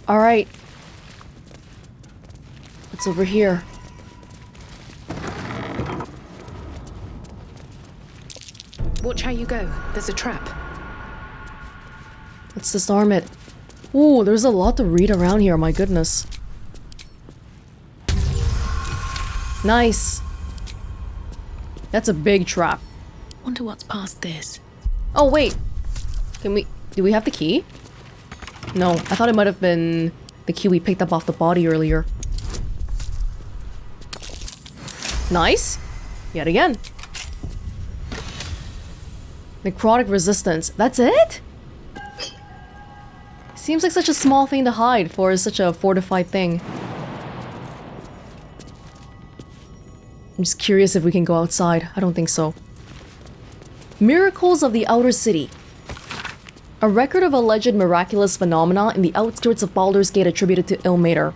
Alright. What's over here? Watch how you go. There's a trap. Let's disarm it. Ooh, there's a lot to read around here, my goodness. Nice. That's a big trap. Wonder what's past this. Oh, wait. Do we have the key? No, I thought it might have been the key we picked up off the body earlier. Nice. Yet again. Necrotic resistance. That's it? Seems like such a small thing to hide for such a fortified thing. I'm just curious if we can go outside. I don't think so. Miracles of the Outer City. A record of alleged miraculous phenomena in the outskirts of Baldur's Gate attributed to Ilmater.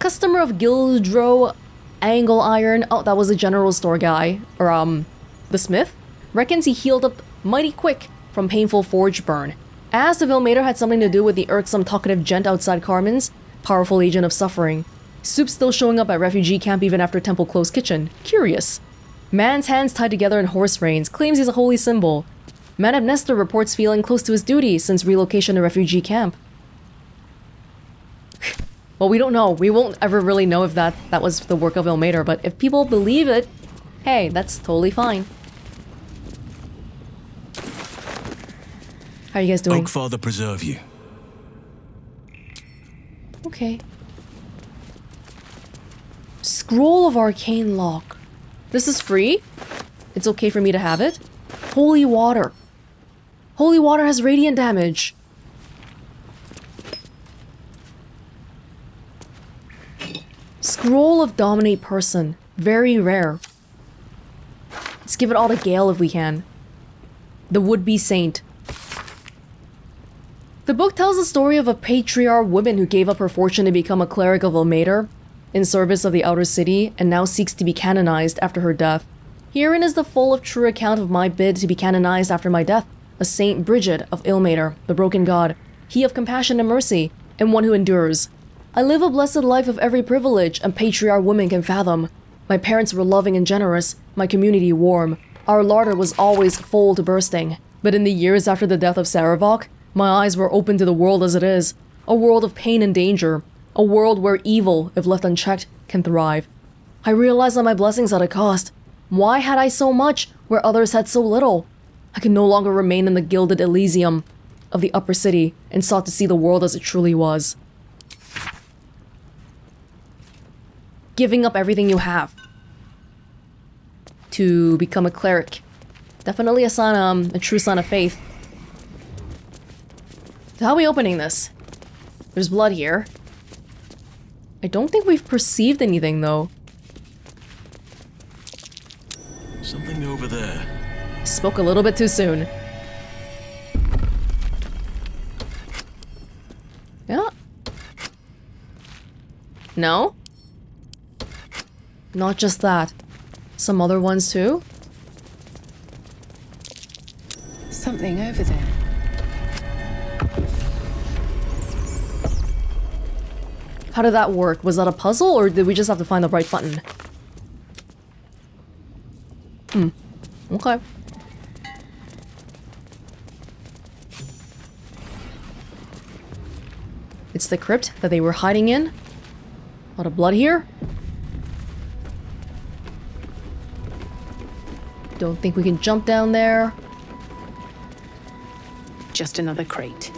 Customer of Gildro Angle Iron. Oh, that was a general store guy. Or, the smith. Reckons he healed up mighty quick from painful forge burn. Asked if Ilmater had something to do with the irksome talkative gent outside Carmen's, powerful agent of suffering. Soup still showing up at refugee camp even after temple closed kitchen. Curious. Man's hands tied together in horse reins. Claims he's a holy symbol. Man of Nestor reports feeling close to his duty since relocation to refugee camp. Well, we don't know. We won't ever really know if that was the work of Ilmater, but if people believe it, hey, that's totally fine. How are you guys doing? Oakfather preserve you. Okay. Scroll of Arcane Lock. This is free? It's okay for me to have it? Holy water. Holy water has radiant damage. Scroll of Dominate Person. Very rare. Let's give it all to Gale if we can. The would-be saint. The book tells the story of a patriarch woman who gave up her fortune to become a cleric of Ilmater in service of the Outer City and now seeks to be canonized after her death. Herein is the full of true account of my bid to be canonized after my death, a Saint Bridget of Ilmater, the broken god, he of compassion and mercy, and one who endures. I live a blessed life of every privilege a patriarch woman can fathom. My parents were loving and generous, my community warm. Our larder was always full to bursting. But in the years after the death of Saravok, my eyes were open to the world as it is, a world of pain and danger, a world where evil, if left unchecked, can thrive. I realized that my blessings had a cost. Why had I so much where others had so little? I could no longer remain in the gilded Elysium of the upper city and sought to see the world as it truly was. Giving up everything you have to become a cleric. Definitely a true sign of faith. So how are we opening this? There's blood here. I don't think we've perceived anything though. Something over there. Spoke a little bit too soon. Yeah. No? Not just that. Some other ones too? Something over there. How did that work? Was that a puzzle or did we just have to find the right button? Okay. It's the crypt that they were hiding in. A lot of blood here. Don't think we can jump down there. Just another crate.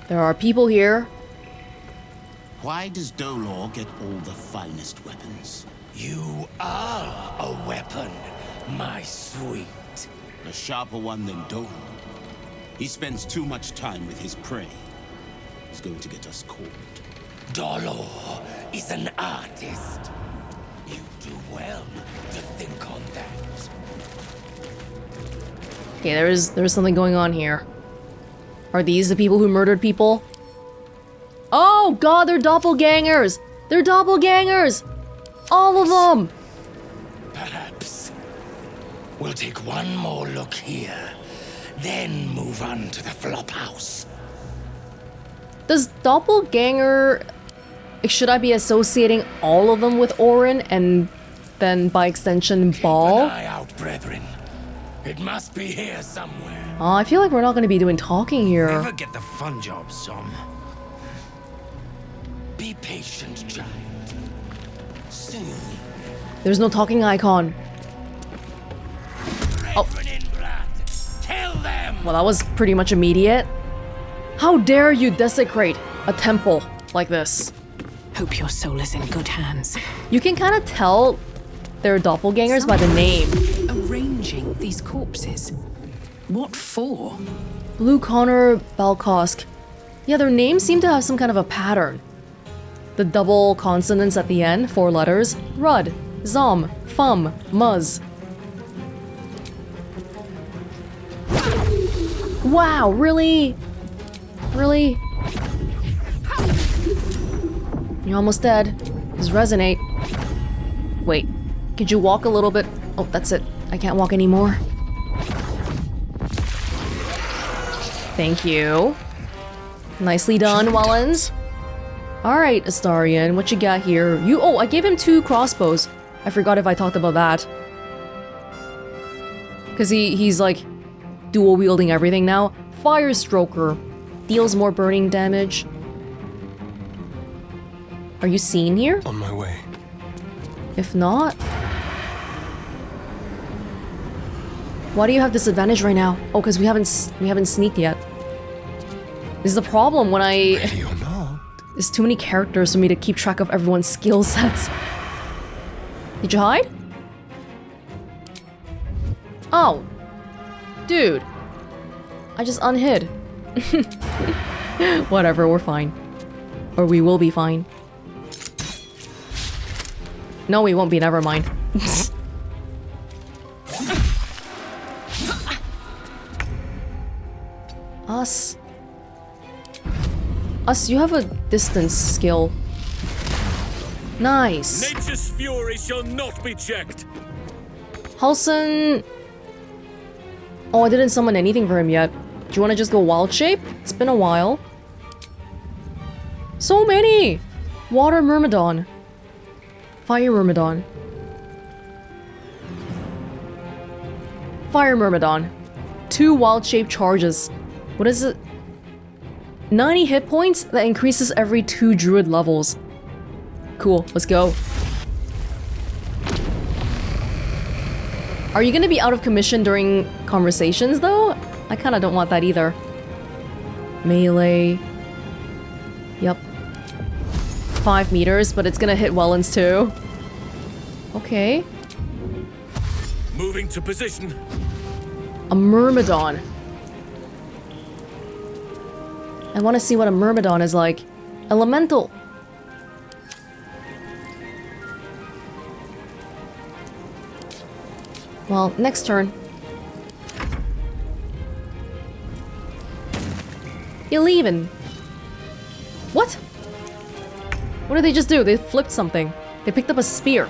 There are people here. Why does Dolor get all the finest weapons? You are a weapon, my sweet. A sharper one than Dolor. He spends too much time with his prey. He's going to get us caught. Dolor is an artist. You do well to think on that. Okay, there's something going on here. Are these the people who murdered people? Oh god, they're doppelgangers! They're doppelgangers! All of them! Perhaps We'll take one more look here, then move on to the Flophouse. Does Doppelganger... Should I be associating all of them with Orin and then by extension Ball? Keep an eye out, brethren. It must be here somewhere. I feel like we're not going to be doing talking here. Never get the fun job, son. Be patient, child. Soon. There's no talking icon. Brethren in blood, kill them! Well, that was pretty much immediate. How dare you desecrate a temple like this? Hope your soul is in good hands. You can kind of tell they're doppelgangers by the name. Arranging these corpses. What for? Blue Connor Balkosk. Yeah, their names seem to have some kind of a pattern. The double consonants at the end, 4 letters. Rud, Zom, Fum, Muzz. Wow, really? Really? You're almost dead. Just resonate. Wait, could you walk a little bit? Oh, that's it. I can't walk anymore. Thank you. Nicely done, Welonz. Alright, Astarion, what you got here? Oh, I gave him 2 crossbows. I forgot if I talked about that. Because he's like dual wielding everything now. Fire Stroker. Deals more burning damage. Are you seen here? On my way. If not... Why do you have disadvantage right now? Oh, because we haven't sneaked yet. This is the problem when I... Ready or not? There's too many characters for me to keep track of everyone's skill sets. Did you hide? Oh. Dude. I just unhid. Whatever, we're fine. Or we will be fine. No, we won't be, never mind. Us, you have a distance skill. Nice. Nature's fury shall not be checked. Halson... Oh, I didn't summon anything for him yet. Do you want to just go wild shape? It's been a while. So many! Water Myrmidon. Fire Myrmidon. Fire Myrmidon. 2 wild shape charges. What is it? 90 hit points that increases every 2 druid levels. Cool, let's go. Are you gonna be out of commission during conversations though? I kinda don't want that either. Melee. Yep. 5 meters, but it's gonna hit Welonz too. Okay. Moving to position. A Myrmidon. I want to see what a Myrmidon is like. Elemental. Well, next turn. Eleven. What? What did they just do? They flipped something. They picked up a spear.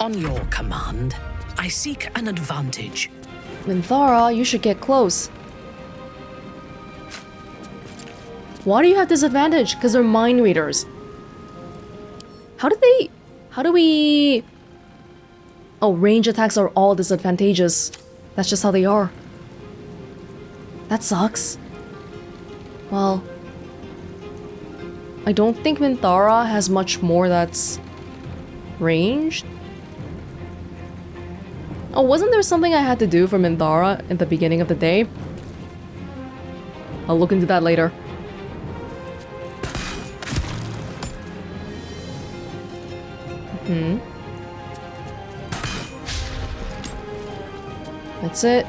On your command, I seek an advantage. Minthara, you should get close. Why do you have disadvantage? Because they're mind readers. How do we... Oh, range attacks are all disadvantageous. That's just how they are. That sucks. Well... I don't think Minthara has much more that's... ranged? Oh, wasn't there something I had to do for Minthara at the beginning of the day? I'll look into that later. That's it.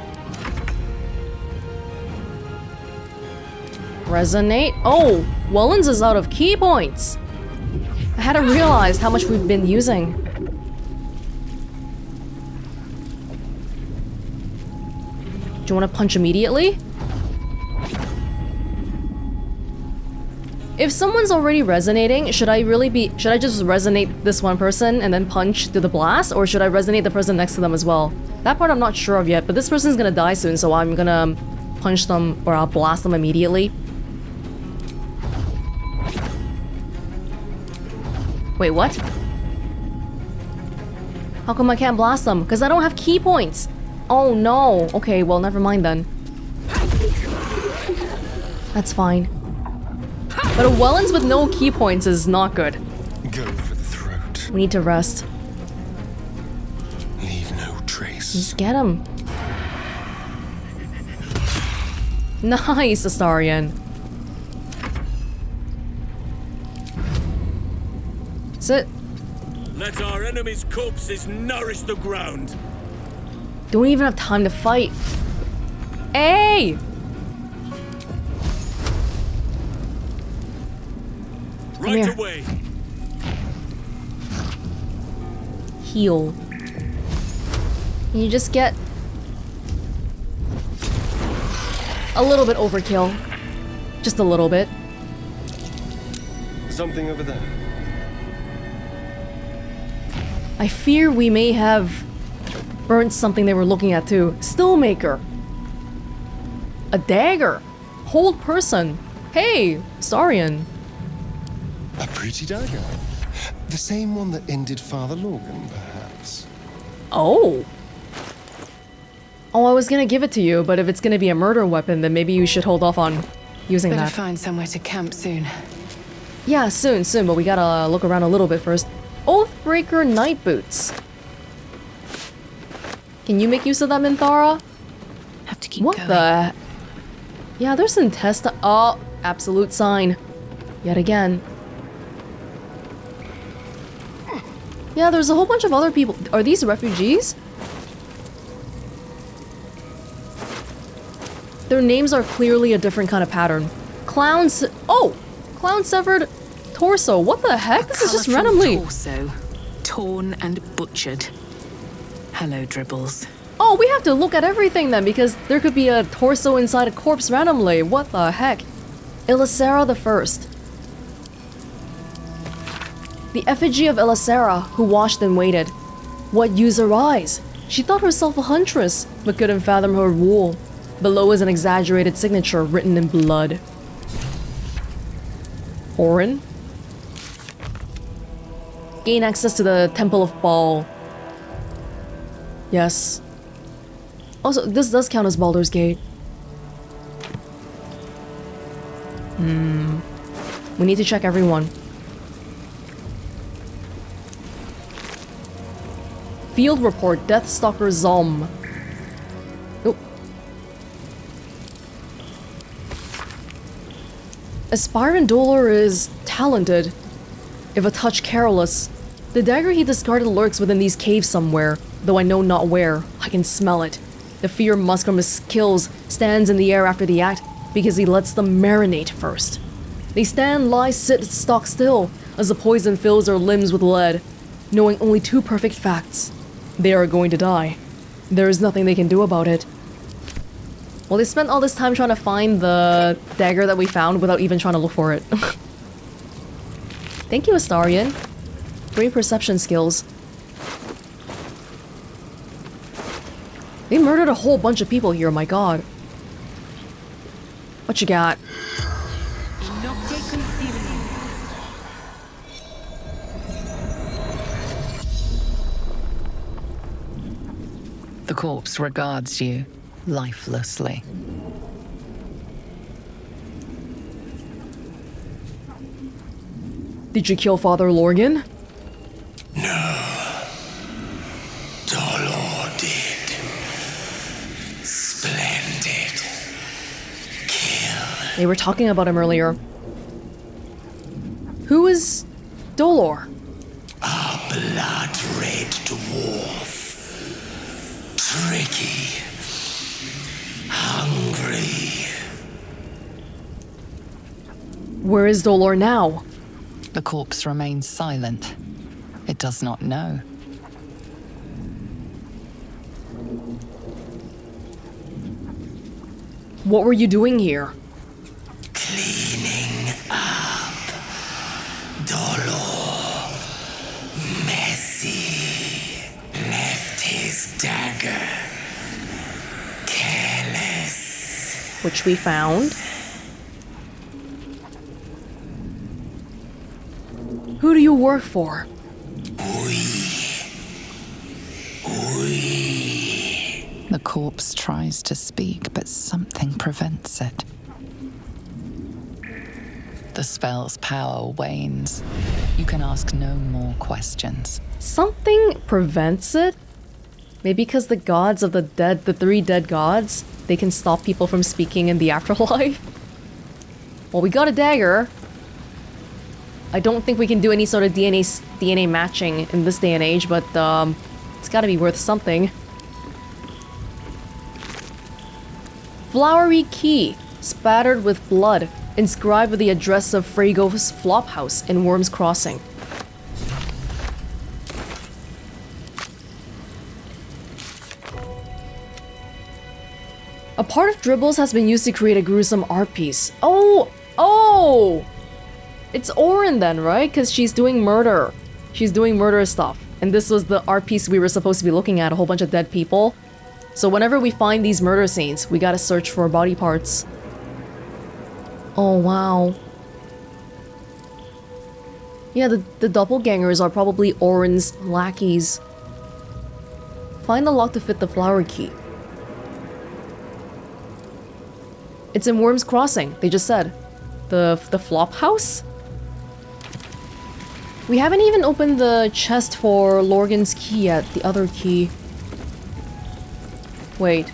Resonate. Oh, Welonz is out of key points. I hadn't realized how much we've been using. Do you want to punch immediately? If someone's already resonating, should I just resonate this one person and then punch through the blast? Or should I resonate the person next to them as well? That part I'm not sure of yet, but this person's gonna die soon, so I'm gonna punch them, or I'll blast them immediately. Wait, what? How come I can't blast them? Because I don't have key points! Oh no! Okay, well, never mind then. That's fine. But a Welonz with no key points is not good. Go for the throat. We need to rest. Leave no trace. Just get him. Nice, Astarion. Sit. Let our enemies' corpses nourish the ground. Don't even have time to fight. Hey! Right here. away. Heal. Can you just get a little bit overkill? Just a little bit. Something over there. I fear we may have burnt something they were looking at too. Stillmaker. A dagger. Hold person. Hey, Astarion. A pretty dagger. The same one that ended Father Lorgan, perhaps. Oh. Oh, I was gonna give it to you, but if it's gonna be a murder weapon, then maybe you should hold off on using Better that. find somewhere to camp soon. Yeah, soon, but we gotta look around a little bit first. Oathbreaker Night Boots. Can you make use of that, Minthara? Have to keep What going. the? Yeah, there's intestine. Oh, absolute sign. Yet again. Yeah, there's a whole bunch of other people. Are these refugees? Their names are clearly a different kind of pattern. Clowns. Oh! Clown severed torso. What the heck? This is just Colourful randomly. torso, torn and butchered. Hello, Dribbles. Oh, we have to look at everything then, because there could be a torso inside a corpse randomly. What the heck? Elisera the First. The effigy of Elisera, who watched and waited. What use her eyes? She thought herself a huntress, but couldn't fathom her wool. Below is an exaggerated signature written in blood. Orin? Gain access to the Temple of Baal. Yes. Also, this does count as Baldur's Gate. We need to check everyone. Field report, Deathstalker Zom. Oh. Aspirant Dolor is talented, if a touch careless. The dagger he discarded lurks within these caves somewhere, though I know not where. I can smell it. The fear musk from his kills stands in the air after the act, because he lets them marinate first. They stand, lie, sit, stock still, as the poison fills their limbs with lead, knowing only two perfect facts. They are going to die. There is nothing they can do about it. Well, they spent all this time trying to find the dagger that we found without even trying to look for it. Thank you, Astarion. Great perception skills. They murdered a whole bunch of people here, my god. What you got? The corpse regards you lifelessly. Did you kill Father Lorgan? Dolor did. Splendid. Kill. They were talking about him earlier. Who is Dolor? A blood-red dwarf. Tricky. Hungry. Where is Dolor now? The corpse remains silent. It does not know. What were you doing here? Cleaning up. which we found. Who do you work for? The corpse tries to speak, but something prevents it. The spell's power wanes. You can ask no more questions. Something prevents it? Maybe because the gods of the dead, the 3 dead gods, they can stop people from speaking in the afterlife? Well, we got a dagger. I don't think we can do any sort of DNA matching in this day and age, but it's gotta be worth something. Flowery key, spattered with blood, inscribed with the address of Fraygo's Flophouse in Wyrm's Crossing. A part of Dribbles has been used to create a gruesome art piece. Oh! It's Orin then, right? Because she's doing murder. She's doing murder stuff. And this was the art piece we were supposed to be looking at, a whole bunch of dead people. So whenever we find these murder scenes, we gotta search for body parts. Oh, wow. Yeah, the doppelgangers are probably Orin's lackeys. Find the lock to fit the flower key. It's in Wyrm's Crossing, they just said. The Flophouse? We haven't even opened the chest for Lorgan's key yet, the other key. Wait.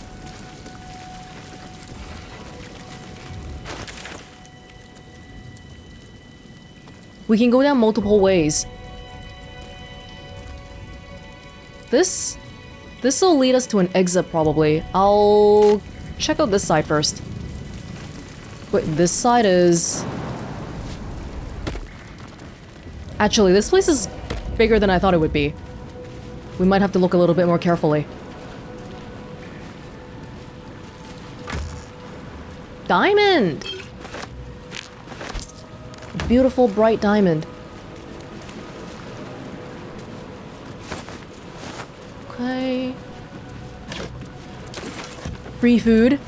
We can go down multiple ways. This will lead us to an exit probably. I'll check out this side first. Wait, this side is... Actually, this place is bigger than I thought it would be. We might have to look a little bit more carefully. Diamond! A beautiful, bright diamond. Okay. Free food.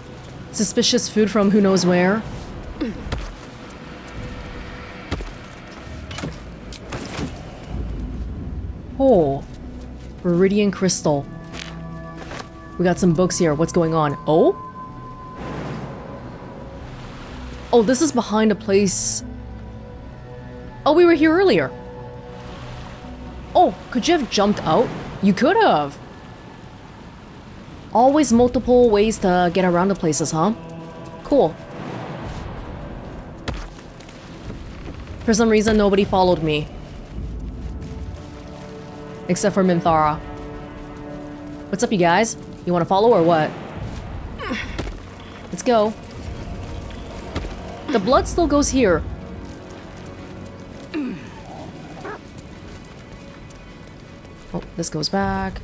Suspicious food from who knows where. Oh. Viridian crystal. We got some books here. What's going on? Oh? Oh, this is behind a place... Oh, we were here earlier. Oh, could you have jumped out? You could have. Always multiple ways to get around the places, huh? Cool. For some reason, nobody followed me. Except for Minthara. What's up, you guys? You want to follow or what? Let's go. The blood still goes here. Oh, this goes back.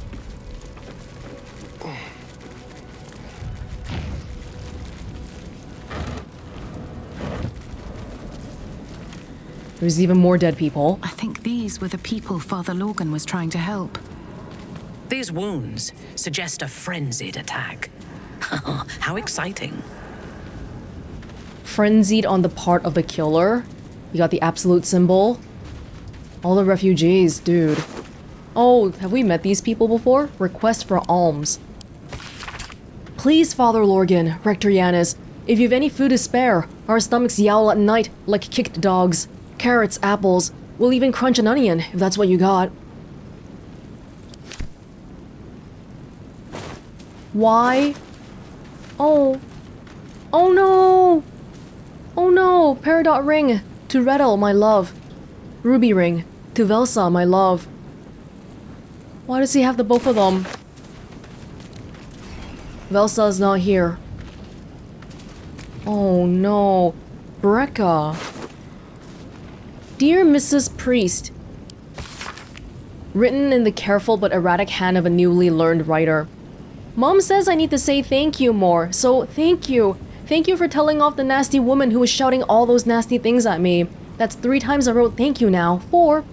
There's even more dead people. I think these were the people Father Lorgan was trying to help. These wounds suggest a frenzied attack. How exciting. Frenzied on the part of the killer. You got the absolute symbol. All the refugees, dude. Oh, have we met these people before? Request for alms. Please, Father Lorgan, Rector Yanis, if you've any food to spare, our stomachs yowl at night like kicked dogs. Carrots, apples, we'll even crunch an onion if that's what you got. Why? Oh. Oh no! Oh no! Peridot ring! To Redel, my love. Ruby ring. To Velsa, my love. Why does he have the both of them? Velsa's not here. Oh no. Brecca. Dear Mrs. Priest. Written in the careful but erratic hand of a newly learned writer. Mom says I need to say thank you more, so thank you. Thank you for telling off the nasty woman who was shouting all those nasty things at me. That's 3 times I wrote thank you now. 4.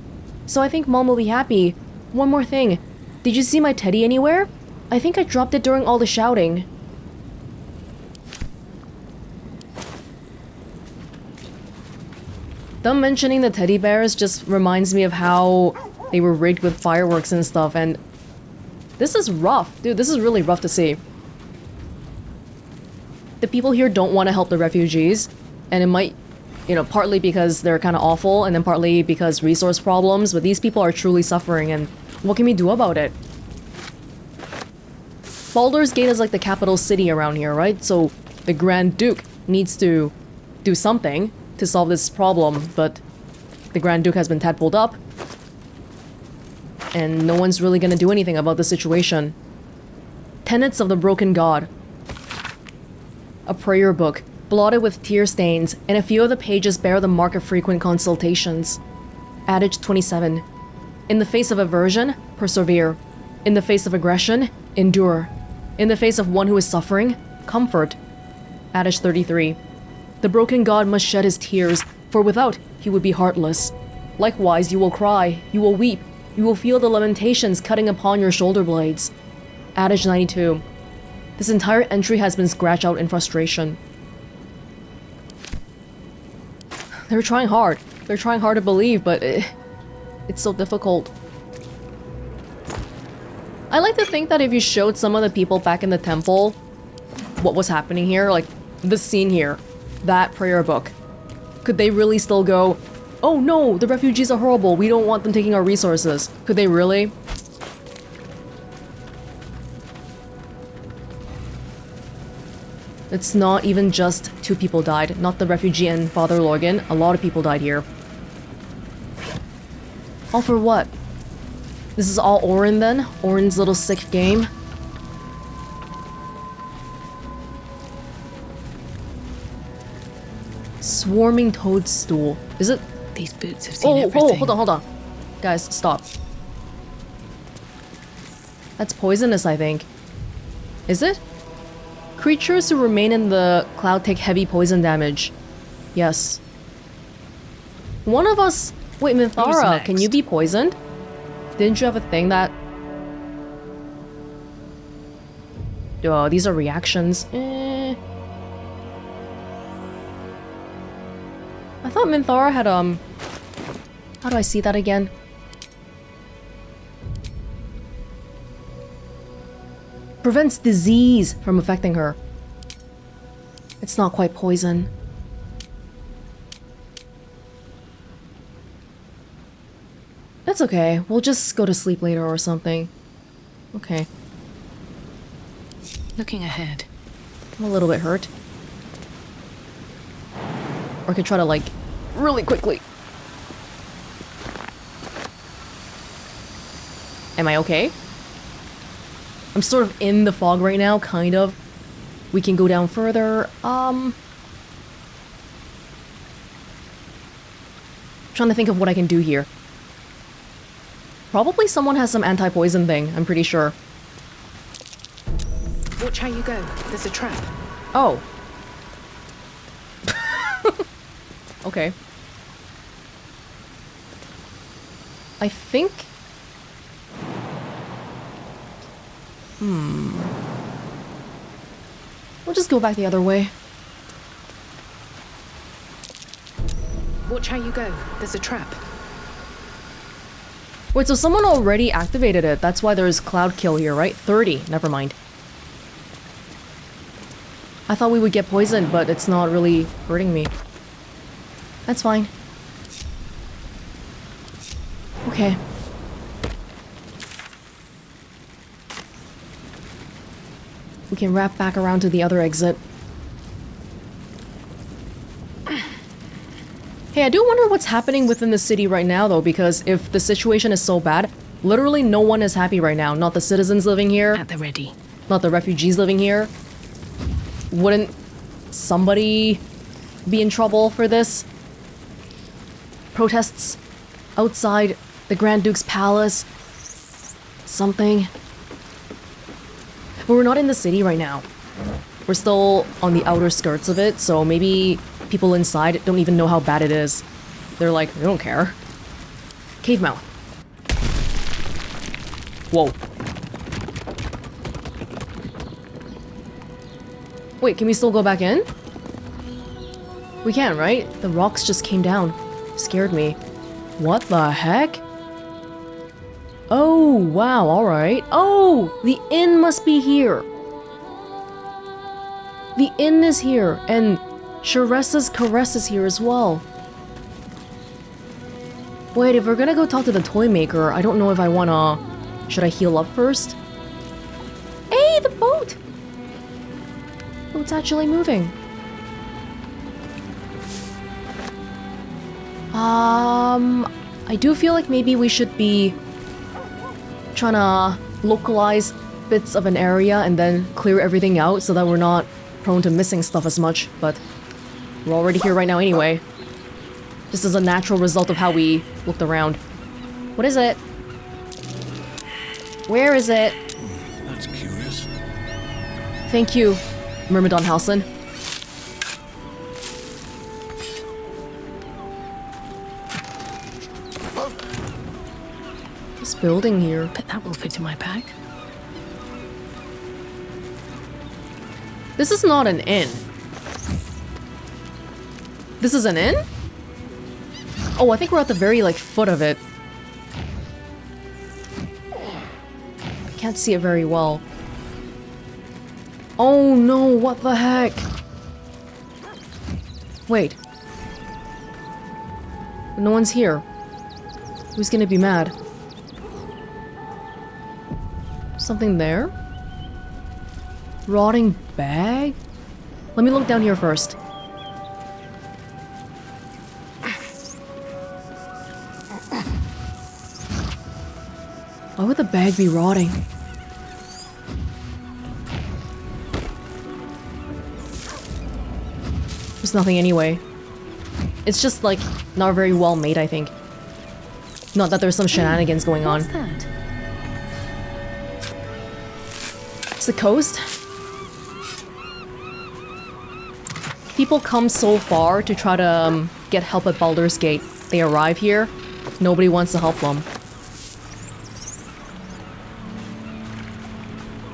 So I think Mom will be happy. One more thing. Did you see my teddy anywhere? I think I dropped it during all the shouting. Them mentioning the teddy bears just reminds me of how they were rigged with fireworks and stuff, and this is rough. Dude, this is really rough to see. The people here don't want to help the refugees, and it might, you know, partly because they're kind of awful, and then partly because resource problems, but these people are truly suffering, and what can we do about it? Baldur's Gate is like the capital city around here, right? So the Grand Duke needs to do something to solve this problem, but the Grand Duke has been tadpoled up, and no one's really gonna do anything about the situation. Tenets of the Broken God. A prayer book, blotted with tear stains, and a few of the pages bear the mark of frequent consultations. Adage 27. In the face of aversion, persevere. In the face of aggression, endure. In the face of one who is suffering, comfort. Adage 33. The broken god must shed his tears, for without, he would be heartless. Likewise, you will cry, you will weep, you will feel the lamentations cutting upon your shoulder blades. Adage 92. This entire entry has been scratched out in frustration. They're trying hard. They're trying hard to believe, but it's so difficult. I like to think that if you showed some of the people back in the temple what was happening here, like the scene here, that prayer book, could they really still go, oh no, the refugees are horrible, we don't want them taking our resources? Could they really? It's not even just 2 people died, not the refugee and Father Logan. A lot of people died here. All for what? This is all Orin then? Orin's little sick game? Swarming toadstool. Is it? These boots have seen everything. Hold on. Guys, stop. That's poisonous, I think. Is it? Creatures who remain in the cloud take heavy poison damage. Yes. One of us... Wait, Minthara, can you be poisoned? Didn't you have a thing that... Oh, these are reactions. I thought Minthara had, How do I see that again? Prevents disease from affecting her. It's not quite poison. That's okay. We'll just go to sleep later or something. Okay. Looking ahead. I'm a little bit hurt. Or I could try to, like, really quickly. Am I okay? I'm sort of in the fog right now, kind of. We can go down further. Trying to think of what I can do here. Probably someone has some anti-poison thing, I'm pretty sure. Watch how you go. There's a trap. Oh. Okay. I think... We'll just go back the other way. Watch how you go. There's a trap. Wait, so someone already activated it. That's why there's cloud kill here, right? 30. Never mind. I thought we would get poisoned, but it's not really hurting me. That's fine. Okay. We can wrap back around to the other exit. Hey, I do wonder what's happening within the city right now, though, because if the situation is so bad, literally no one is happy right now. Not the citizens living here. At the ready. Not the refugees living here. Wouldn't somebody be in trouble for this? Protests outside the Grand Duke's palace. Something. But we're not in the city right now. We're still on the outer skirts of it, so maybe people inside don't even know how bad it is. They're like, they don't care. Cave mouth. Whoa. Wait, can we still go back in? We can, right? The rocks just came down. Scared me. What the heck? Oh, wow, alright. Oh, the inn must be here. The inn is here, and Sharesa's caress is here as well. Wait, if we're gonna go talk to the toy maker, I don't know if I wanna... Should I heal up first? Hey, the boat! Oh, it's actually moving. I do feel like maybe we should be trying to localize bits of an area and then clear everything out so that we're not prone to missing stuff as much, but we're already here right now anyway. Just as a natural result of how we looked around. What is it? Where is it? That's curious. Thank you, Myrmidon Halson. This building here. Bet that will fit in my pack. This is not an inn. This is an inn? Oh, I think we're at the very, like, foot of it. I can't see it very well. Oh no, what the heck? Wait. No one's here. Who's gonna be mad? Something there? Rotting bag? Let me look down here first. Why would the bag be rotting? There's nothing anyway. It's just like not very well made, I think. Not that there's some shenanigans going on. What's that? It's the coast. People come so far to try to get help at Baldur's Gate. They arrive here, nobody wants to help them.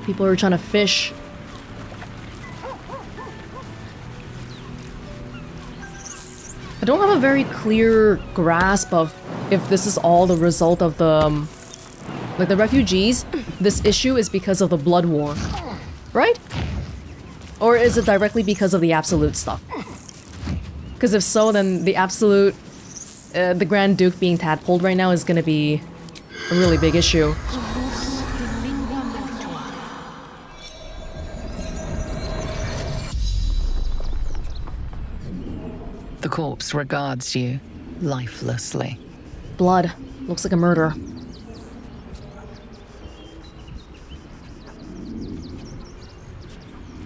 People are trying to fish. I don't have a very clear grasp of if this is all the result of the... like the refugees, this issue is because of the blood war, right? Or is it directly because of the Absolute stuff? Because if so, then the Absolute, the Grand Duke being tadpoled right now is gonna be a really big issue. The corpse regards you lifelessly. Blood. Looks like a murder.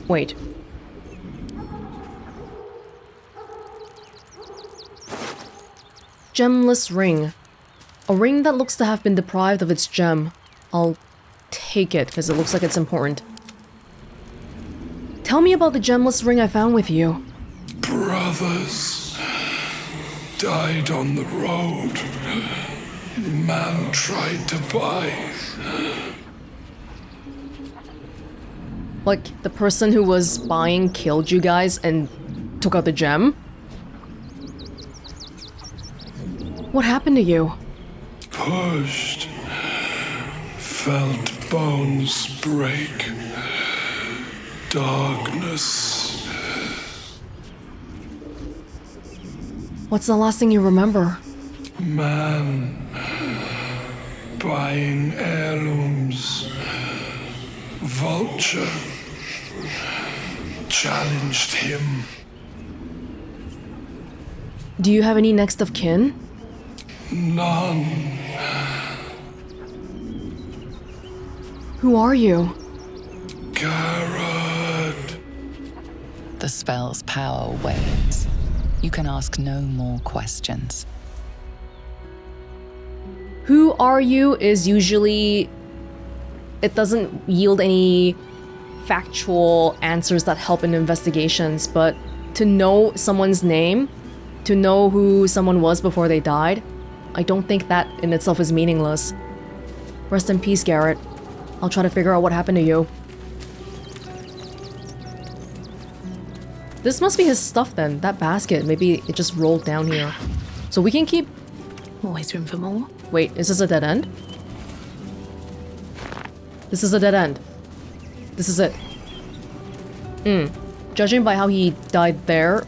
Wait. Gemless ring. A ring that looks to have been deprived of its gem. I'll take it, because it looks like it's important. Tell me about the gemless ring I found with you. Brothers died on the road. Man tried to buy. Like, the person who was buying killed you guys and took out the gem? What happened to you? Pushed. Felt bones break. Darkness. What's the last thing you remember? Man. Buying heirlooms. Vulture. Challenged him. Do you have any next of kin? None. Who are you? Garrod. The spell's power wanes. You can ask no more questions. Who are you is usually... it doesn't yield any factual answers that help in investigations, but to know someone's name, to know who someone was before they died, I don't think that in itself is meaningless. Rest in peace, Garrett. I'll try to figure out what happened to you. This must be his stuff then, that basket. Maybe it just rolled down here. So we can keep... Always room for more. Wait, is this a dead end? This is a dead end. This is it. Judging by how he died there,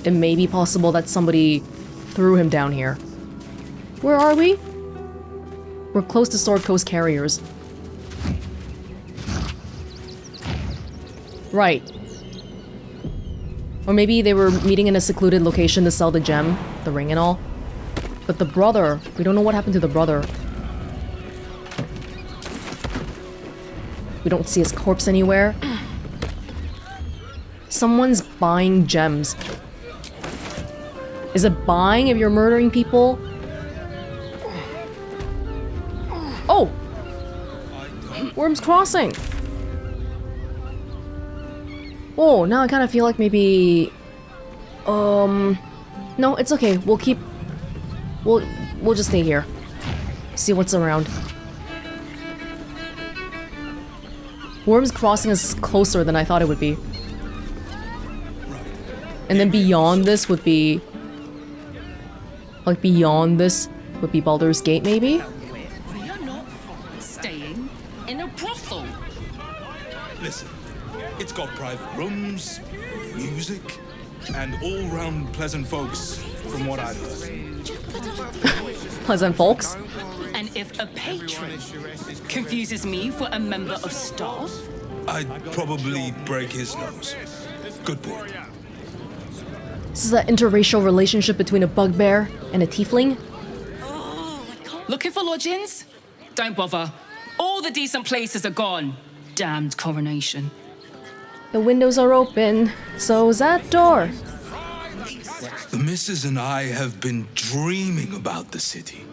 it may be possible that somebody threw him down here. Where are we? We're close to Sword Coast Carriers. Right. Or maybe they were meeting in a secluded location to sell the gem, the ring and all. But the brother, we don't know what happened to the brother. We don't see his corpse anywhere. Someone's buying gems. Is it buying if you're murdering people? Oh! Wyrm's Crossing! Oh, now I kind of feel like maybe... No, it's okay. We'll keep... We'll just stay here. See what's around. Wyrm's Crossing is closer than I thought it would be. And then beyond this would be... Like, beyond this would be Baldur's Gate, maybe? We are not staying in a brothel. Listen, it's got private rooms, music, and all-round pleasant folks, from what I've heard. Pleasant folks? And if a patron confuses me for a member of staff, I'd probably break his nose. Good point. This is an interracial relationship between a bugbear and a tiefling? looking for lodgings? Don't bother. All the decent places are gone. Damned coronation. The windows are open, so's that door. The missus and I have been dreaming about the city.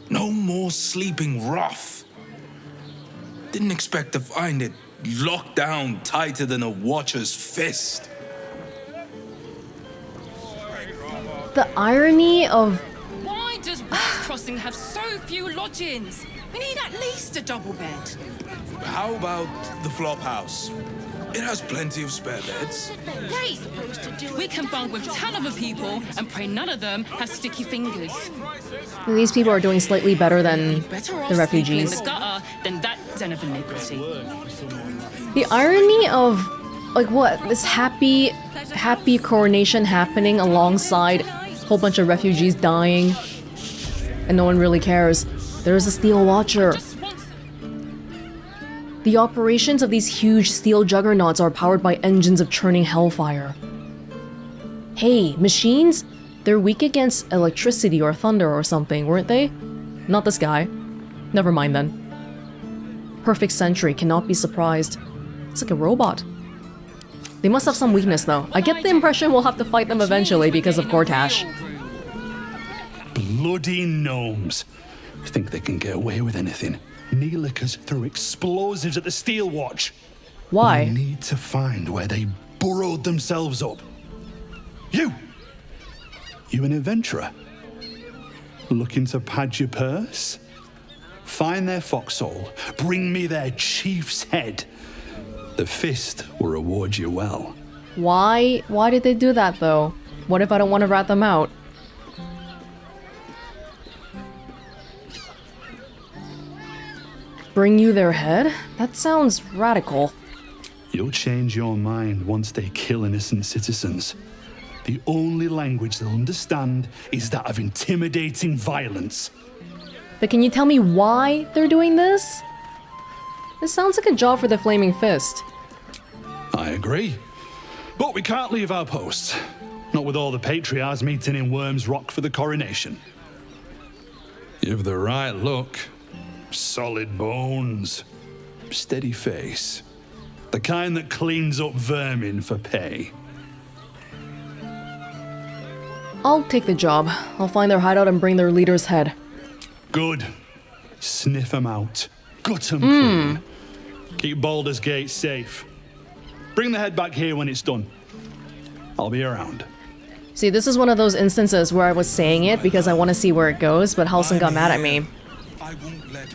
No more sleeping rough. Didn't expect to find it locked down tighter than a watcher's fist. The irony of... Why does West Crossing have so few lodgings? We need at least a double bed. How about the Flophouse? It has plenty of spare beds. Great! We can bunk with 10 other people and pray none of them have sticky fingers. These people are doing slightly better than Better off the refugees. sleeping in the gutter than that den of iniquity. The irony of, like, what? This happy coronation happening alongside a whole bunch of refugees dying, and no one really cares. There's a Steel Watcher. The operations of these huge steel juggernauts are powered by engines of churning hellfire. Hey, machines? They're weak against electricity or thunder or something, weren't they? Not this guy. Never mind then. Perfect sentry, cannot be surprised. It's like a robot. They must have some weakness though. I get the impression we'll have to fight them eventually because of Gortash. Bloody gnomes. Think they can get away with anything. Neelikers threw explosives at the Steel Watch. Why? We need to find where they burrowed themselves up. You an adventurer? Looking to pad your purse? Find their foxhole, bring me their chief's head. The fist will reward you well. Why did they do that though? What if I don't want to rat them out? Bring you their head? That sounds radical. You'll change your mind once they kill innocent citizens. The only language they'll understand is that of intimidating violence. But can you tell me why they're doing this? This sounds like a job for the Flaming Fist. I agree. But we can't leave our posts. Not with all the patriarchs meeting in Wyrm's Rock for the coronation. Give the right look. Solid bones. Steady face. The kind that cleans up vermin for pay. I'll take the job. I'll find their hideout and bring their leader's head. Good. Sniff them out. Gut 'em clean. Keep Baldur's Gate safe. Bring the head back here when it's done. I'll be around. See, this is one of those instances where I was saying it because I want to see where it goes, but Halsin got mad at me.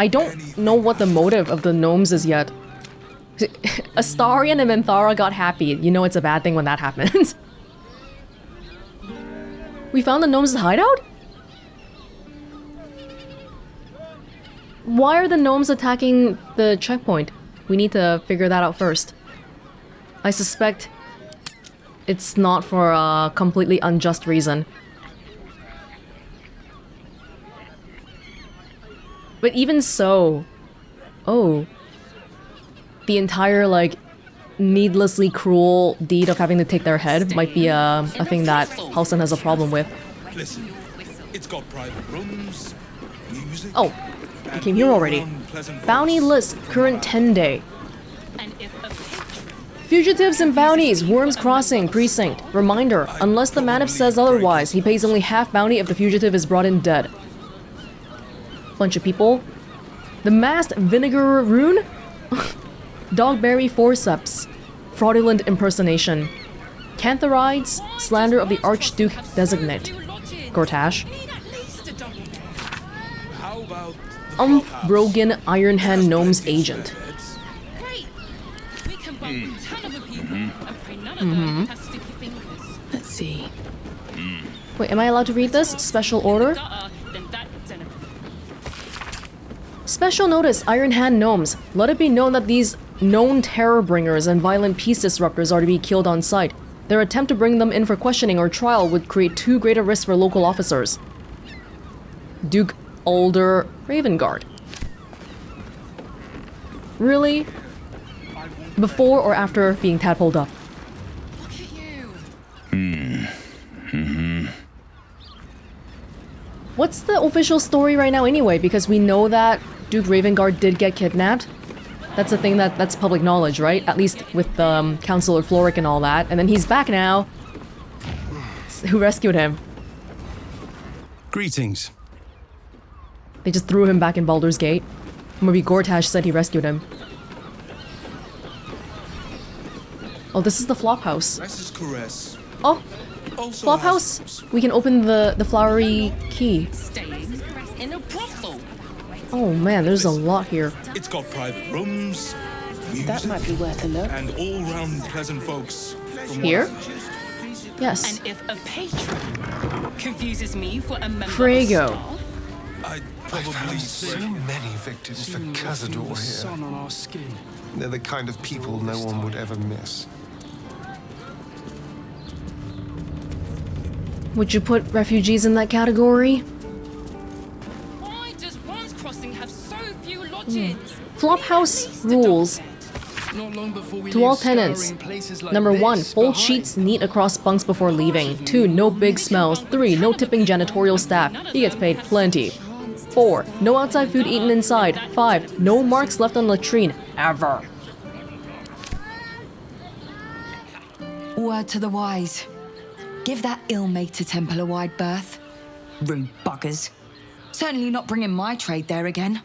I don't know what the motive of the gnomes is yet. Astarion and Minthara got happy. You know it's a bad thing when that happens. We found the gnomes' hideout? Why are the gnomes attacking the checkpoint? We need to figure that out first. I suspect it's not for a completely unjust reason. But even so... Oh. The entire, like, needlessly cruel deed of having to take their head might be a thing that Halsin has a problem with. Listen, it's got private rooms, music. Oh, you came here already. Bounty list, current 10-day. Fugitives and bounties, Wyrm's Crossing, Precinct. Reminder, unless the Manip says otherwise, he pays only half bounty if the fugitive is brought in dead. Bunch of people. The Masked Vinegar Rune? Dogberry Forceps. Fraudulent Impersonation. Cantharides, Slander of the Archduke Designate. Gortash. Brogan Iron Hand Gnome's Agent. Let's see. Wait, am I allowed to read this? Special order? Special notice, Iron Hand Gnomes. Let it be known that these known terror bringers and violent peace disruptors are to be killed on sight. Their attempt to bring them in for questioning or trial would create too great a risk for local officers. Duke Alder Ravengard. Really? Before or after being tadpoled up? What's the official story right now anyway? Because we know that Duke Ravengard did get kidnapped. That's a thing that's public knowledge, right? At least with Councillor Floric and all that. And then he's back now. Who rescued him? Greetings. They just threw him back in Baldur's Gate. Maybe Gortash said he rescued him. Oh, this is the Flophouse. Oh, Flophouse. We can open the flowery key. Oh man, there's a lot here. It's got private rooms, music, That might be worth a look. and all-round pleasant folks. Here? Yes. And if a patron confuses me for a member Fraygo. of staff, I'd I've probably had say so many victims for Cazador here. They're the kind of people no one would ever miss. Would you put refugees in that category? why does Wyrm's Crossing have so few lodgings? Flophouse rules. To all tenants. Number 1, fold sheets neat across bunks before leaving. 2, no big smells. 3, no tipping janitorial staff. He gets paid plenty. 4, no outside food eaten inside. 5, no marks left on latrine. Ever. Word to the wise. Give that ill-mated temple a wide berth. Rude buggers. Certainly not bringing my trade there again.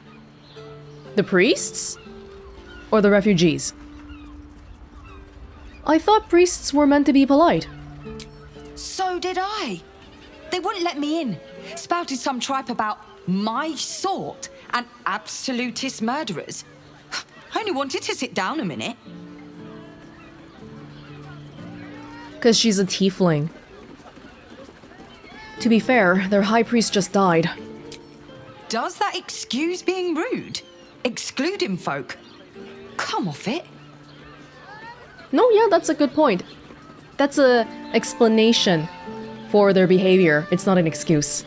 The priests? Or the refugees? I thought priests were meant to be polite. So did I. They wouldn't let me in. Spouted some tripe about my sort and absolutist murderers. I only wanted to sit down a minute. Because she's a tiefling. To be fair, their high priest just died. Does that excuse being rude? Excluding folk? Come off it. No, yeah, that's a good point. That's a explanation for their behavior. It's not an excuse.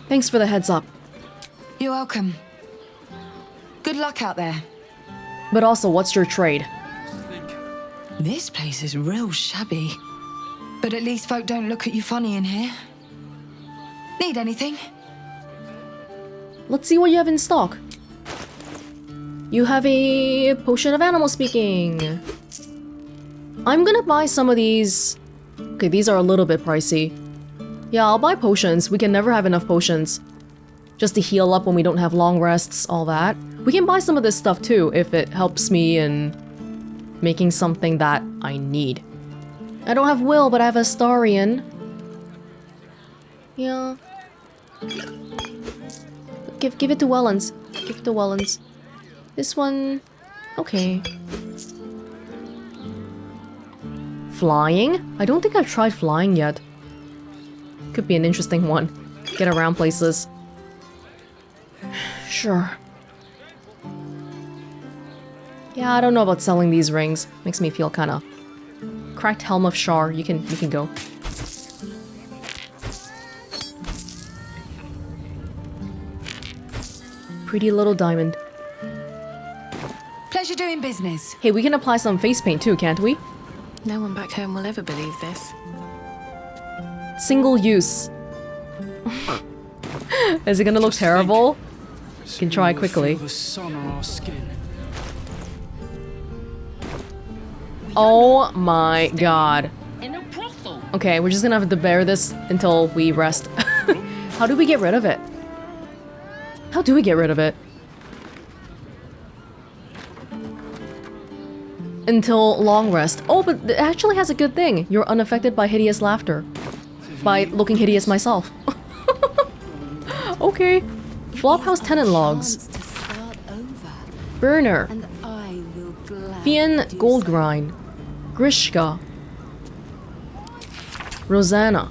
Thanks for the heads up. You're welcome. Good luck out there. But also, what's your trade? This place is real shabby. But at least folk don't look at you funny in here. Need anything? Let's see what you have in stock. You have a potion of animal speaking. I'm gonna buy some of these. Okay, these are a little bit pricey. Yeah, I'll buy potions. We can never have enough potions. Just to heal up when we don't have long rests, all that. We can buy some of this stuff too, if it helps me in making something that I need. I don't have will, but I have Astarion. Yeah. Give it to Welonz. Give it to Welonz. This one... okay. Flying? I don't think I've tried flying yet. Could be an interesting one. Get around places. Sure. Yeah, I don't know about selling these rings. Makes me feel kinda... Cracked Helm of Shar. You can go. Pretty little diamond. Pleasure doing business. Hey, we can apply some face paint too, can't we? No one back home will ever believe this. Single use. Is it gonna look terrible? You can try quickly. The sun on our skin. Oh my god. Okay, we're just gonna have to bear this until we rest. How do we get rid of it? How do we get rid of it? Until long rest. Oh, but it actually has a good thing. You're unaffected by hideous laughter. By looking hideous myself. Okay. Flophouse tenant logs. Burner. Fian Goldgrind. Grishka. Rosanna.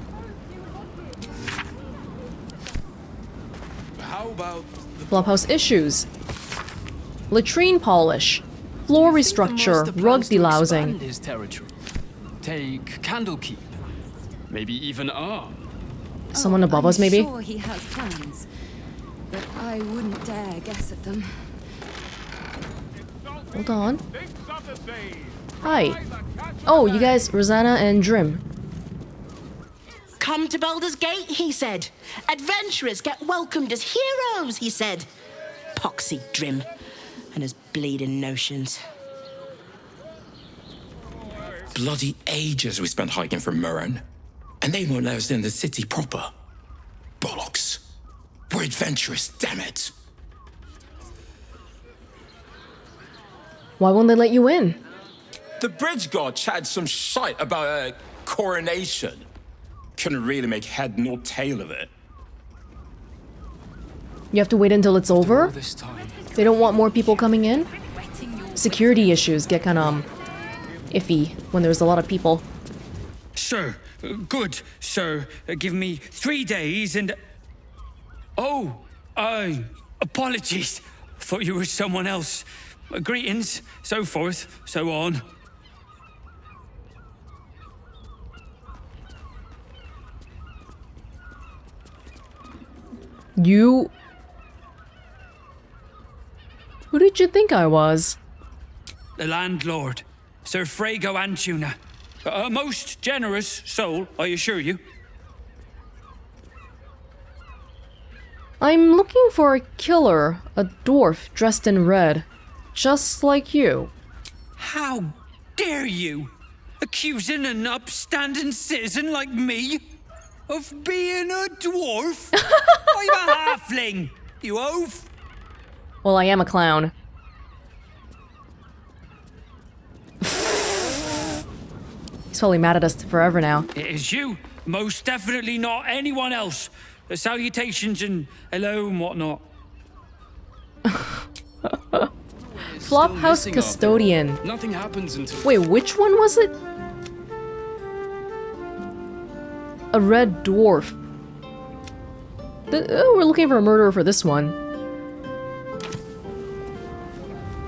How about Flophouse issues. Latrine polish. Floor restructure. Rug delousing. His territory. Take Candlekeep. Maybe even Arm. Someone above us, maybe? I'm sure he has plans, but I wouldn't dare guess at them. Hold on. Hi. Oh, you guys, Rosanna and Drim. Come to Baldur's Gate, he said. Adventurers get welcomed as heroes, he said. Poxy Drim and his bleeding notions. Bloody ages we spent hiking from Murren, and they won't let us in the city proper. Bollocks. We're adventurous, damn it. Why won't they let you in? The bridge guard chatted some shite about a coronation. Couldn't really make head nor tail of it. You have to wait until it's over? They don't want more people coming in? Security issues get kinda, iffy when there's a lot of people. Sir, good, sir. Give me 3 days and... Oh, apologies. Thought you were someone else. Greetings, so forth, so on. You... Who did you think I was? The landlord, Sir Fraygo Antuna. A most generous soul, I assure you. I'm looking for a killer, a dwarf dressed in red, just like you. How dare you? Accusing an upstanding citizen like me of being a dwarf? I'm a halfling, you oaf. Well, I am a clown. He's probably mad at us forever now. It is you, most definitely not anyone else. Salutations and hello and whatnot. Flophouse custodian. Nothing happens until... Wait, which one was it? A red dwarf. We're looking for a murderer for this one.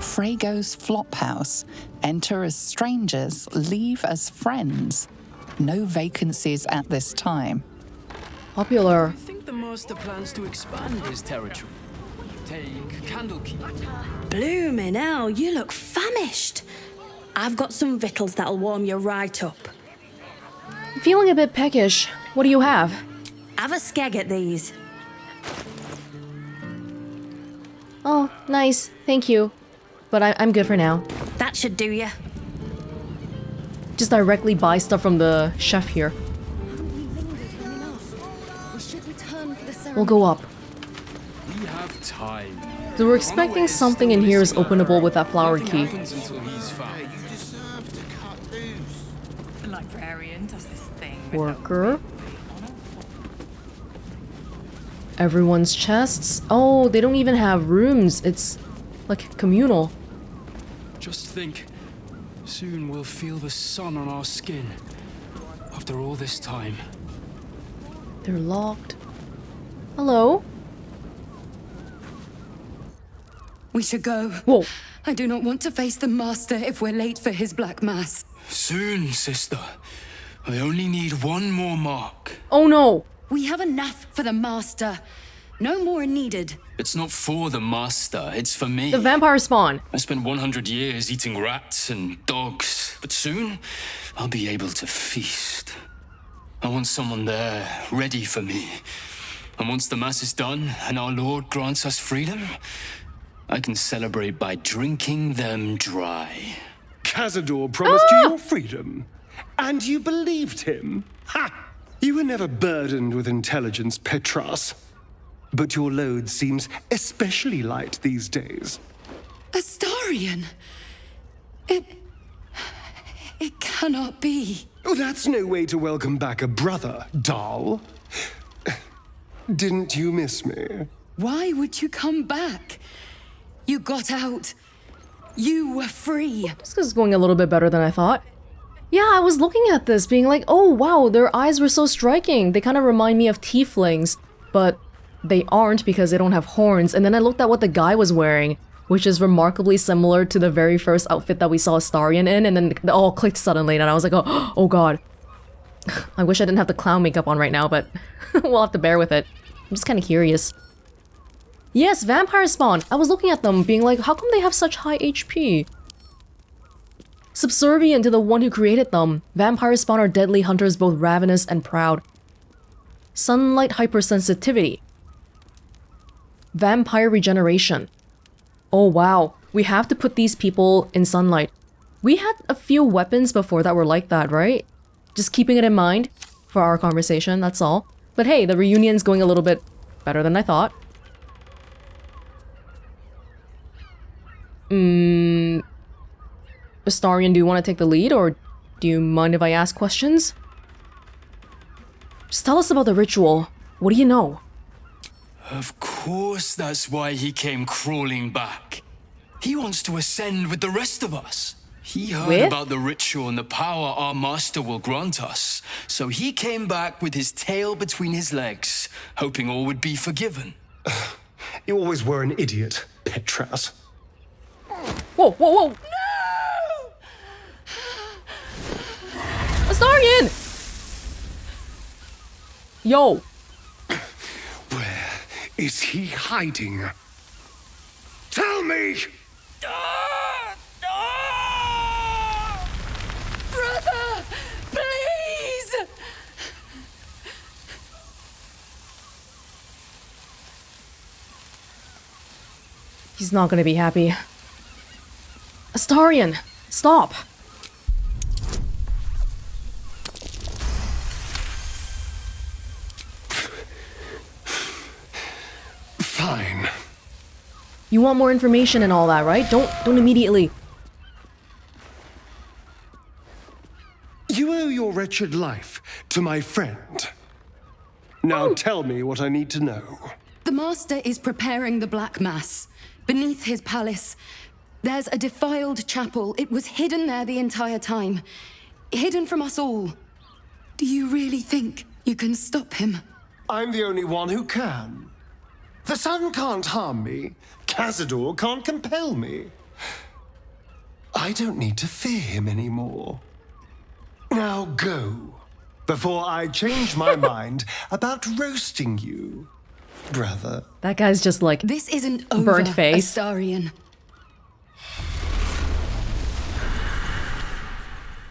Fraygo's Flophouse. Enter as strangers, leave as friends. No vacancies at this time. Popular. I think the master plans to expand his territory. Take Candlekeep. Bloomin' hell, you look famished. I've got some victuals that'll warm you right up. I'm feeling a bit peckish. What do you have? Have a skeg at these. Oh, nice. Thank you. But I'm good for now. That should do ya. Just directly buy stuff from the chef here. We'll go up. We have time. So we're expecting something in here is openable with that flower key. The librarian does this thing. Worker. Everyone's chests. Oh, they don't even have rooms. It's like communal. Just think, soon we'll feel the sun on our skin. After all this time. They're locked. Hello? We should go. Whoa. I do not want to face the Master if we're late for his Black Mass. Soon, sister. I only need one more mark. Oh no. We have enough for the Master. No more needed. It's not for the Master, it's for me. The vampire spawn. I spent 100 years eating rats and dogs, but soon I'll be able to feast. I want someone there, ready for me. And once the Mass is done and our Lord grants us freedom, I can celebrate by drinking them dry. Cazador promised you your freedom, and you believed him? Ha! You were never burdened with intelligence, Petras. But your load seems especially light these days. Astarion! It cannot be. Oh, that's no way to welcome back a brother, doll. Didn't you miss me? Why would you come back? You got out. You were free. This is going a little bit better than I thought. Yeah, I was looking at this being like, oh wow, their eyes were so striking. They kind of remind me of tieflings, but they aren't because they don't have horns. And then I looked at what the guy was wearing, which is remarkably similar to the very first outfit that we saw Astarion in, and then it all clicked suddenly, and I was like, oh god. I wish I didn't have the clown makeup on right now, but we'll have to bear with it. I'm just kind of curious. Yes, vampire spawn! I was looking at them being like, how come they have such high HP? Subservient to the one who created them, vampire spawn are deadly hunters both ravenous and proud. Sunlight hypersensitivity. Vampire regeneration. Oh wow, we have to put these people in sunlight. We had a few weapons before that were like that, right? Just keeping it in mind for our conversation, that's all. But hey, the reunion's going a little bit better than I thought. Astarion, do you want to take the lead, or do you mind if I ask questions? Just tell us about the ritual. What do you know? Of course that's why he came crawling back. He wants to ascend with the rest of us. He heard about the ritual and the power our master will grant us. So he came back with his tail between his legs, hoping all would be forgiven. You always were an idiot, Petras. Whoa, whoa, whoa! No! Astarion! Yo! Where is he hiding? Tell me! Brother! Please! He's not gonna be happy. Astarion! Stop! Fine. You want more information and all that, right? Don't immediately. You owe your wretched life to my friend. Now tell me what I need to know. The Master is preparing the Black Mass. Beneath his palace, there's a defiled chapel. It was hidden there the entire time. Hidden from us all. Do you really think you can stop him? I'm the only one who can. The sun can't harm me. Cazador can't compel me. I don't need to fear him anymore. Now go, before I change my mind about roasting you, brother. That guy's just like this isn't over, burnt face. Astarion.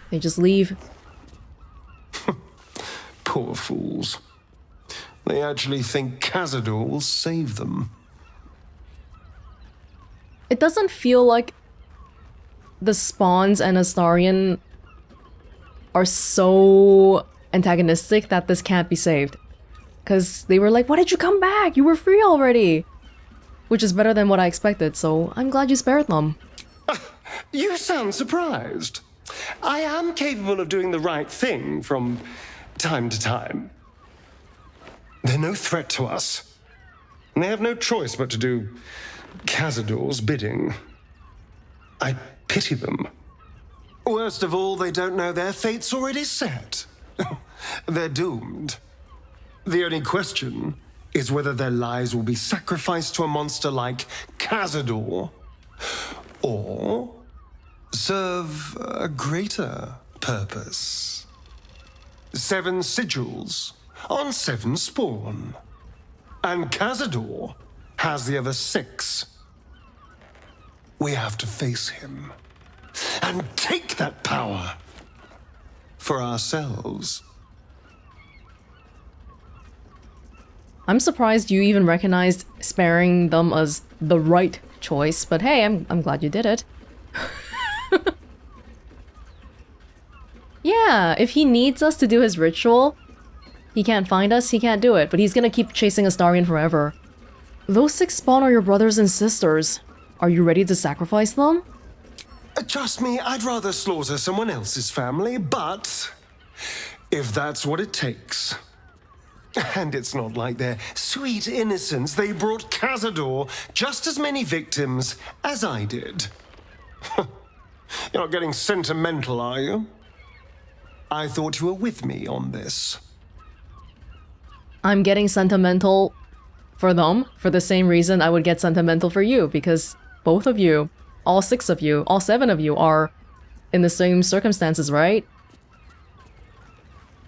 They just leave. Poor fools. They actually think Cazador will save them. It doesn't feel like the spawns and Astarion are so antagonistic that this can't be saved. Because they were like, why did you come back? You were free already. Which is better than what I expected, so I'm glad you spared them. You sound surprised. I am capable of doing the right thing from time to time. They're no threat to us. And they have no choice but to do Cazador's bidding. I pity them. Worst of all, they don't know their fate's already set. They're doomed. The only question is whether their lives will be sacrificed to a monster like Cazador, or serve a greater purpose. 7 sigils on 7 spawn. And Cazador has the other 6. We have to face him and take that power for ourselves. I'm surprised you even recognized sparing them as the right choice, but hey, I'm glad you did it. Yeah, if he needs us to do his ritual, he can't find us, he can't do it, but he's gonna keep chasing Astarion forever. Those 6 spawn are your brothers and sisters. Are you ready to sacrifice them? Trust me, I'd rather slaughter someone else's family, but if that's what it takes. And it's not like their sweet innocence. They brought Cazador just as many victims as I did. You're not getting sentimental, are you? I thought you were with me on this. I'm getting sentimental for them for the same reason I would get sentimental for you, because both of you, all 6 of you, all 7 of you are in the same circumstances, right?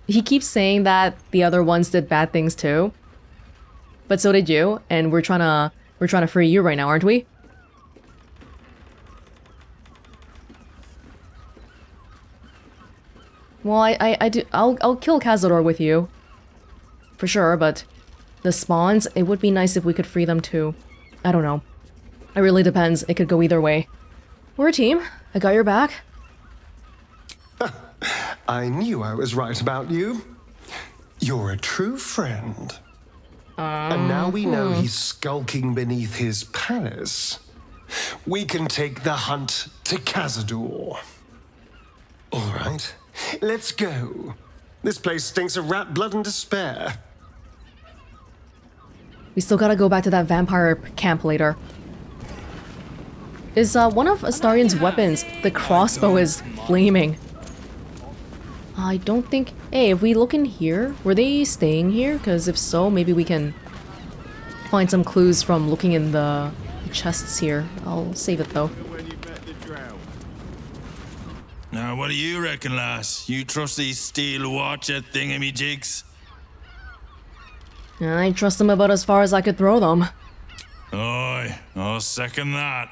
He keeps saying that the other ones did bad things too. But so did you, and we're trying to free you right now, aren't we? Well, I'll kill Cazador with you. For sure, but the spawns, it would be nice if we could free them too. I don't know. It really depends. It could go either way. We're a team. I got your back. I knew I was right about you. You're a true friend. And now we know he's skulking beneath his palace. We can take the hunt to Cazador. All right, let's go. This place stinks of rat blood and despair. We still gotta go back to that vampire camp later. Is one of Astarion's weapons, the crossbow, is flaming. I don't think... Hey, if we look in here, were they staying here? Because if so, maybe we can find some clues from looking in the chests here. I'll save it though. Now, what do you reckon, lass? You trust these steel watcher thingamajigs? I trust them about as far as I could throw them. Aye, I'll second that.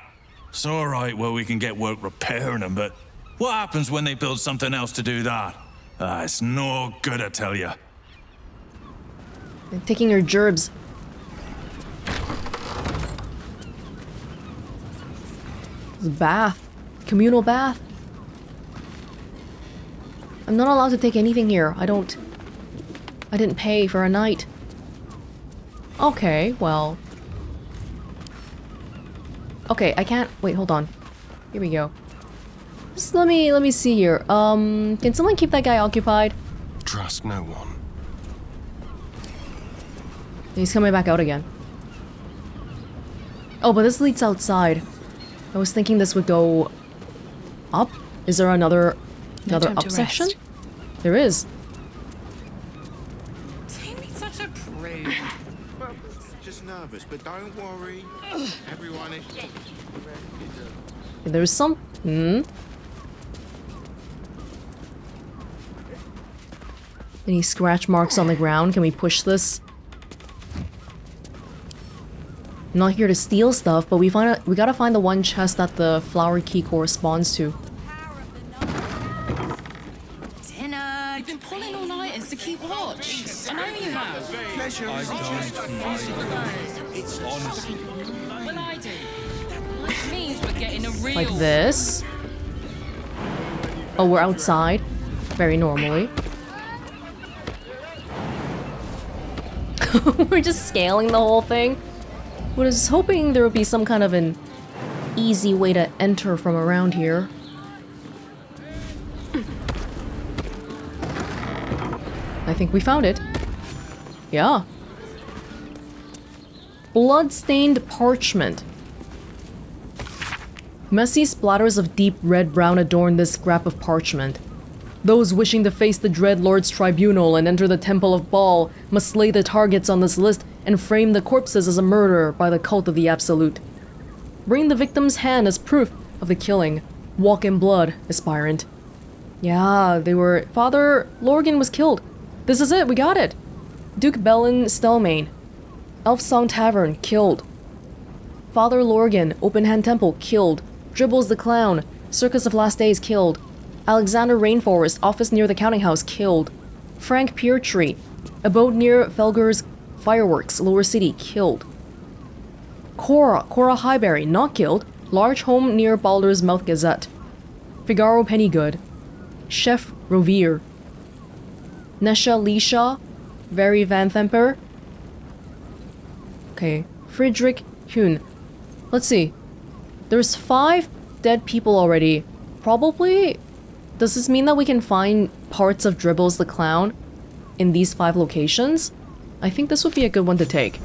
It's alright where we can get work repairing them, but what happens when they build something else to do that? It's no good, I tell you. They're taking your gerbs. It's a bath. Communal bath. I'm not allowed to take anything here. I didn't pay for a night. Okay, well. Okay, I can't... Wait, hold on. Here we go. Just let me see here. Can someone keep that guy occupied? Trust no one. He's coming back out again. Oh, but this leads outside. I was thinking this would go up. Is there another up section? There is. Don't be such a prude. Well, just nervous, but don't worry. Everyone is... There's some... Any scratch marks on the ground? Can we push this? I'm not here to steal stuff, but we gotta find the one chest that the flower key corresponds to. Dinner. You've been pulling all-nighters to keep watch. I know you have. Pleasure. It's honestly. Well, I do. Which means we're getting a real... Like this. Oh, we're outside. Very normally. We're just scaling the whole thing. I was hoping there would be some kind of an easy way to enter from around here. I think we found it. Yeah. Blood-stained parchment. Messy splatters of deep red-brown adorn this scrap of parchment. Those wishing to face the Dread Lord's tribunal and enter the Temple of Baal must slay the targets on this list and frame the corpses as a murder by the cult of the Absolute. Bring the victim's hand as proof of the killing. Walk in blood, aspirant. Yeah, they were... Father Lorgan was killed. This is it, we got it. Duke Bellin Stelmane. Elf Song Tavern, killed. Father Lorgan, Open Hand Temple, killed. Dribbles the Clown, Circus of Last Days, killed. Alexander Rainforest, office near the counting house, killed. Frank Peartree, abode near Felger's Fireworks, Lower City, killed. Cora Highberry, not killed. Large home near Baldur's Mouth Gazette. Figaro Pennygood. Chef Rovere. Nesha Lisha, Very Van Themper. Okay, Friedrich Hune. Let's see. There's 5 dead people already. Probably... Does this mean that we can find parts of Dribbles the Clown in these 5 locations? I think this would be a good one to take.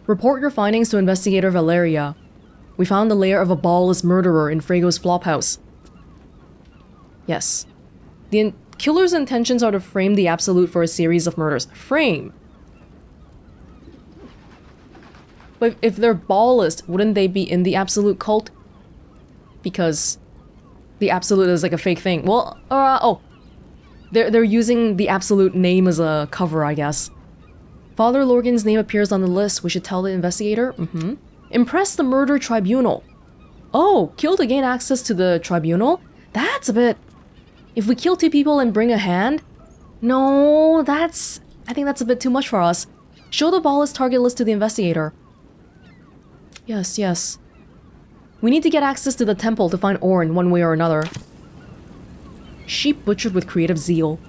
Report your findings to Investigator Valeria. We found the lair of a ballless murderer in Fraygo's Flophouse. Yes. The killer's intentions are to frame the Absolute for a series of murders. Frame! But if they're ballless, wouldn't they be in the Absolute cult? Because the Absolute is like a fake thing. Well, oh. They're using the Absolute name as a cover, I guess. Father Lorgan's name appears on the list. We should tell the investigator. Impress the Murder Tribunal. Oh, kill to gain access to the tribunal? That's a bit... If we kill 2 people and bring a hand? No, that's... I think that's a bit too much for us. Show the ballless target list to the investigator. Yes, yes. We need to get access to the temple to find Orn one way or another. Sheep butchered with creative zeal.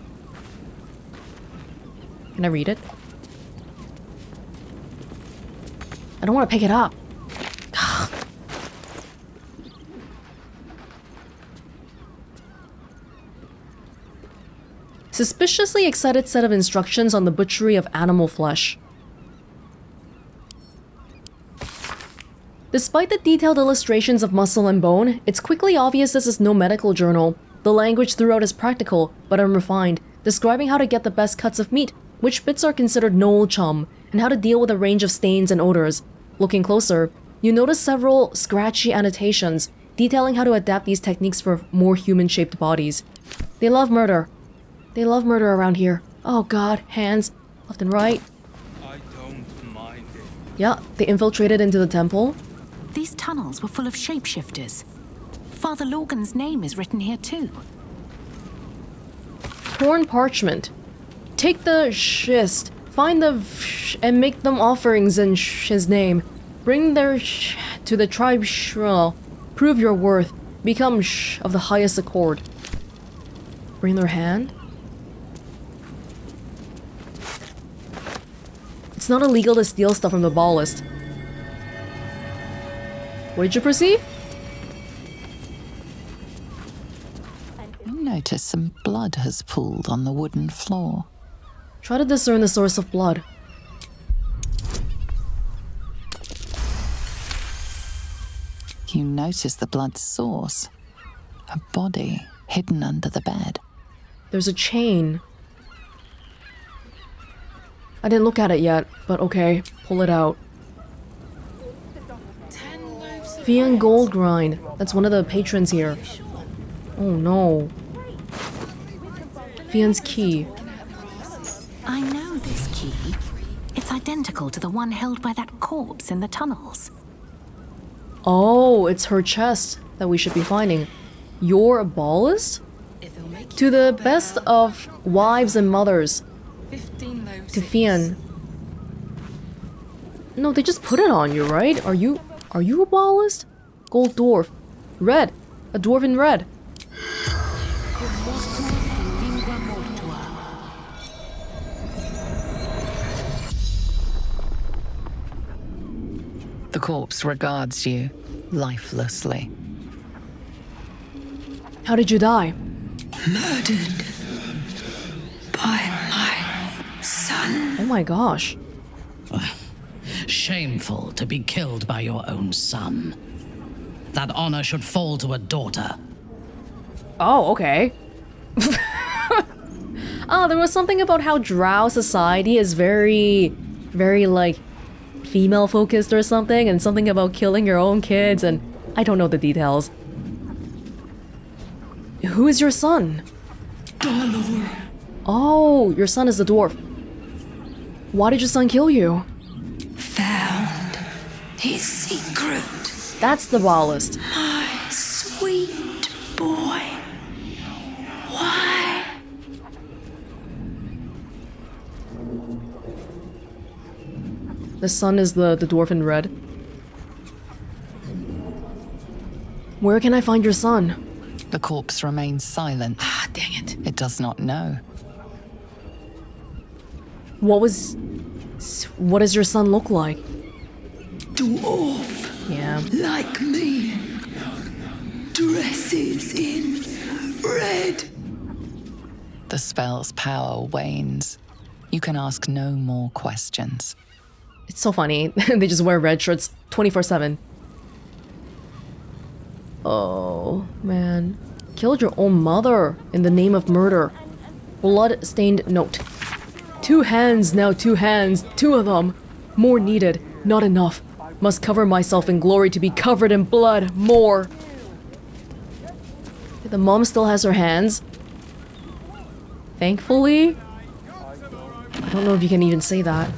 Can I read it? I don't want to pick it up. Suspiciously excited set of instructions on the butchery of animal flesh. Despite the detailed illustrations of muscle and bone, it's quickly obvious this is no medical journal. The language throughout is practical, but unrefined, describing how to get the best cuts of meat, which bits are considered knoll chum, and how to deal with a range of stains and odors. Looking closer, you notice several scratchy annotations detailing how to adapt these techniques for more human-shaped bodies. They love murder. They love murder around here. Oh god, hands, left and right. I don't mind it. Yeah, they infiltrated into the temple. These tunnels were full of shapeshifters. Father Lorgan's name is written here too. Torn parchment. Take the schist, find the and make them offerings in his name. Bring their to the tribunal. Prove your worth. Become of the highest accord. Bring their hand. It's not illegal to steal stuff from the ball list. What did you perceive? You notice some blood has pooled on the wooden floor. Try to discern the source of blood. You notice the blood's source. A body hidden under the bed. There's a chain. I didn't look at it yet, but okay, pull it out. Fian Gold Grind. That's one of the patrons here. Oh no. Fian's key. I know this key. It's identical to the one held by that corpse in the tunnels. Oh, it's her chest that we should be finding. You're a ballist? To the best of wives and mothers. To Fian. No, they just put it on you, right? Are you a ballist? Gold dwarf. Red. A dwarf in red. The corpse regards you lifelessly. How did you die? Murdered by my son. Oh my gosh. Shameful to be killed by your own son. That honor should fall to a daughter. Oh, okay. Oh, there was something about how drow society is very, very like female focused or something, and something about killing your own kids, and I don't know the details. Who is your son? Baldur. Oh, your son is the dwarf. Why did your son kill you? Found his secret. That's the ballast. My sweet boy. Why? The son is the dwarf in red. Where can I find your son? The corpse remains silent. Ah, dang it. It does not know. What does your son look like? Dwarf. Yeah. Like me. Dresses in red. The spell's power wanes. You can ask no more questions. It's so funny. They just wear red shirts 24/7. Oh, man. Killed your own mother in the name of murder. Blood-stained note. 2 hands, now 2 hands, 2 of them. More needed, not enough. Must cover myself in glory to be covered in blood. More. The mom still has her hands. Thankfully. I don't know if you can even say that.